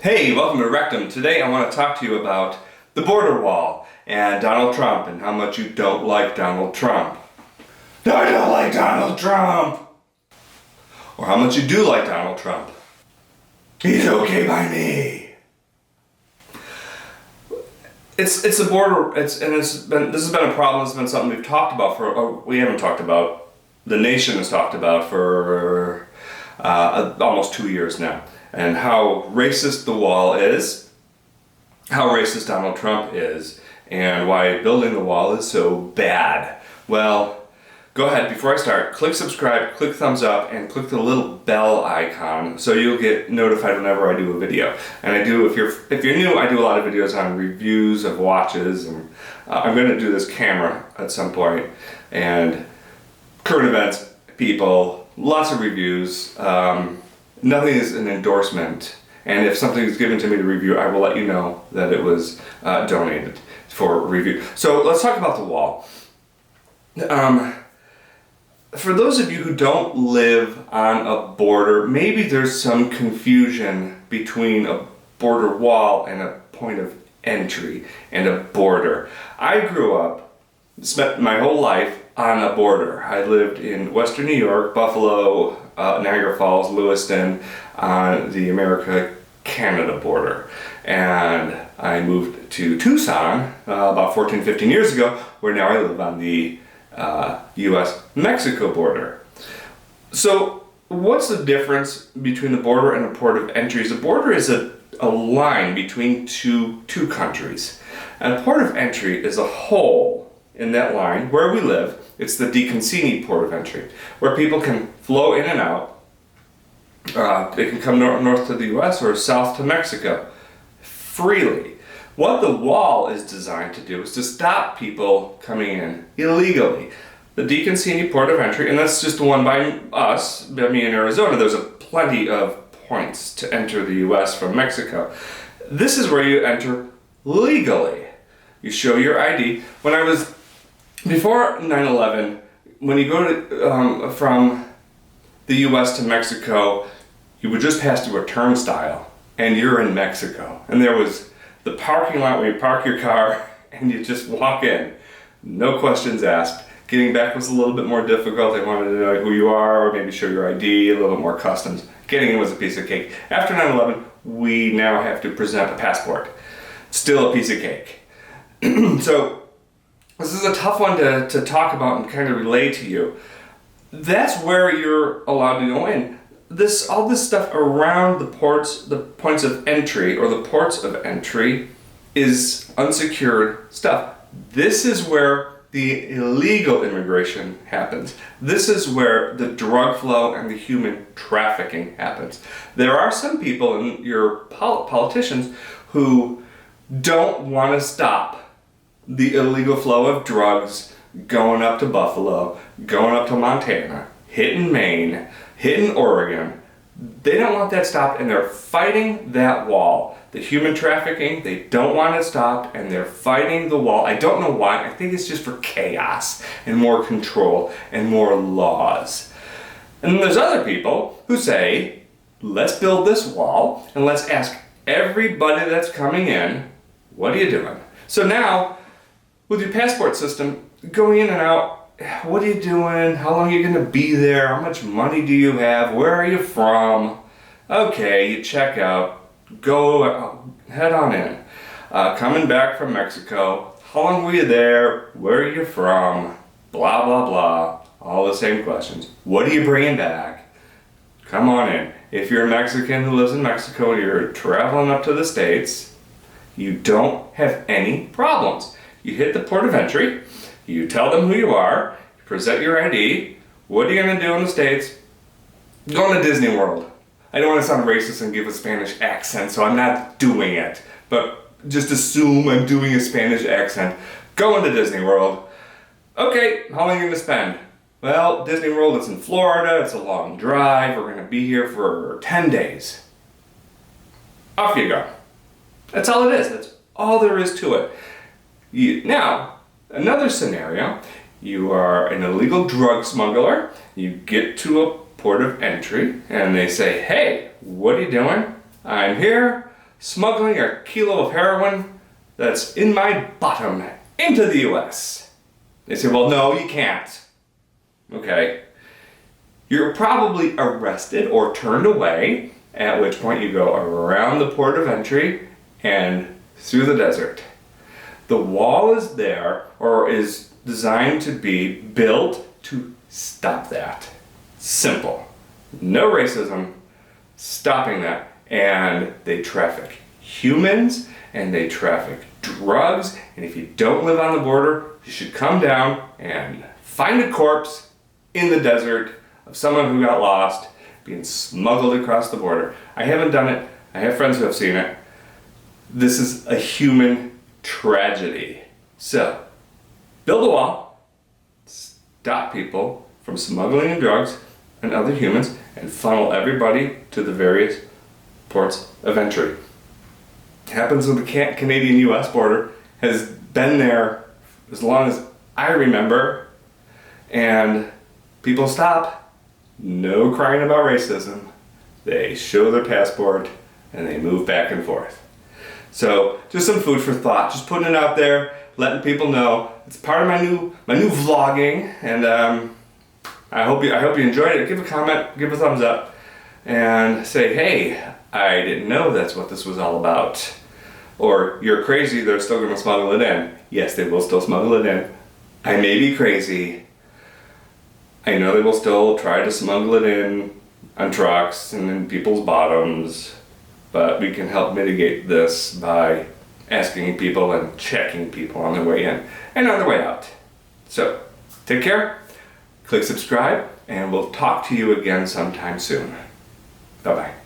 Hey, welcome to Rectum. Today I want to talk to you about the border wall and Donald Trump and how much you don't like Donald Trump. I don't like Donald Trump! Or how much you do like Donald Trump. He's okay by me. It's a border. This has been a problem. It's been something we've talked about we haven't talked about. The nation has talked about for almost 2 years now, and how racist the wall is, how racist Donald Trump is, and why building the wall is so bad. Well, go ahead, before I start, click subscribe, click thumbs up, and click the little bell icon so you'll get notified whenever I do a video. And I do, if you're new, I do a lot of videos on reviews of watches, and I'm going to do this camera at some point, and current events, people, lots of reviews. Nothing is an endorsement, and if something is given to me to review, I will let you know that it was donated for review. So let's talk about the wall. For those of you who don't live on a border, maybe there's some confusion between a border wall and a point of entry and a border. I grew up, spent my whole life on a border. I lived in Western New York, Buffalo, Niagara Falls, Lewiston, on the America-Canada border. And I moved to Tucson about 14, 15 years ago, where now I live on the US-Mexico border. So what's the difference between the border and a port of entry? The border is a line between two countries. And a port of entry is a hole in that line where we live. It's the DeConcini port of entry, where people can flow in and out. They can come north to the US or south to Mexico freely. What the wall is designed to do is to stop people coming in illegally. The DeConcini port of entry, and that's just the one by us, by me in Arizona, there's plenty of points to enter the US from Mexico. This is where you enter legally. You show your ID. Before 9/11, when you go to, from the US to Mexico, you would just pass through a turnstile and you're in Mexico. And there was the parking lot where you park your car and you just walk in. No questions asked. Getting back was a little bit more difficult. They wanted to know who you are, or maybe show your ID, a little bit more customs. Getting in was a piece of cake. After 9/11, we now have to present a passport. Still a piece of cake. So this is a tough one to talk about and kind of relay to you. That's where you're allowed to go in. All this stuff around the points of entry, or the ports of entry, is unsecured stuff. This is where the illegal immigration happens. This is where the drug flow and the human trafficking happens. There are some people, and your politicians, who don't want to stop the illegal flow of drugs going up to Buffalo, going up to Montana, hitting Maine, hitting Oregon. They don't want that stopped, and they're fighting that wall. The human trafficking, they don't want it stopped, and they're fighting the wall. I don't know why. I think it's just for chaos and more control and more laws. And then there's other people who say, let's build this wall and let's ask everybody that's coming in, what are you doing? So now, with your passport system, going in and out, what are you doing? How long are you going to be there? How much money do you have? Where are you from? Okay, you check out. Go, head on in. Coming back from Mexico, how long were you there? Where are you from? Blah, blah, blah. All the same questions. What are you bringing back? Come on in. If you're a Mexican who lives in Mexico, you're traveling up to the States, you don't have any problems. You hit the port of entry, you tell them who you are, you present your ID. What are you going to do in the States? Going to Disney World. I don't want to sound racist and give a Spanish accent, so I'm not doing it. But just assume I'm doing a Spanish accent. Going to Disney World. Okay, how long are you going to spend? Well, Disney World is in Florida. It's a long drive. We're going to be here for 10 days. Off you go. That's all it is. That's all there is to it. Now, another scenario, you are an illegal drug smuggler, you get to a port of entry, and they say, hey, what are you doing? I'm here smuggling a kilo of heroin that's in my bottom into the US. They say, well, no, you can't. Okay. You're probably arrested or turned away, at which point you go around the port of entry and through the desert. The wall is there, or is designed to be built to stop that. Simple. No racism, stopping that. And they traffic humans, and they traffic drugs, and if you don't live on the border, you should come down and find a corpse in the desert of someone who got lost, being smuggled across the border. I haven't done it. I have friends who have seen it. This is a human tragedy. So, build a wall, stop people from smuggling in drugs and other humans, and funnel everybody to the various ports of entry. It happens with the Canadian-US border, has been there as long as I remember, and people stop. No crying about racism. They show their passport and they move back and forth. So just some food for thought, just putting it out there, letting people know. It's part of my new vlogging, and I hope you enjoyed it. Give a comment, give a thumbs up, and say, hey, I didn't know that's what this was all about. Or, you're crazy, they're still going to smuggle it in. Yes, they will still smuggle it in. I may be crazy. I know they will still try to smuggle it in on trucks and in people's bottoms, but we can help mitigate this by asking people and checking people on their way in and on their way out. So, take care, click subscribe, and we'll talk to you again sometime soon. Bye-bye.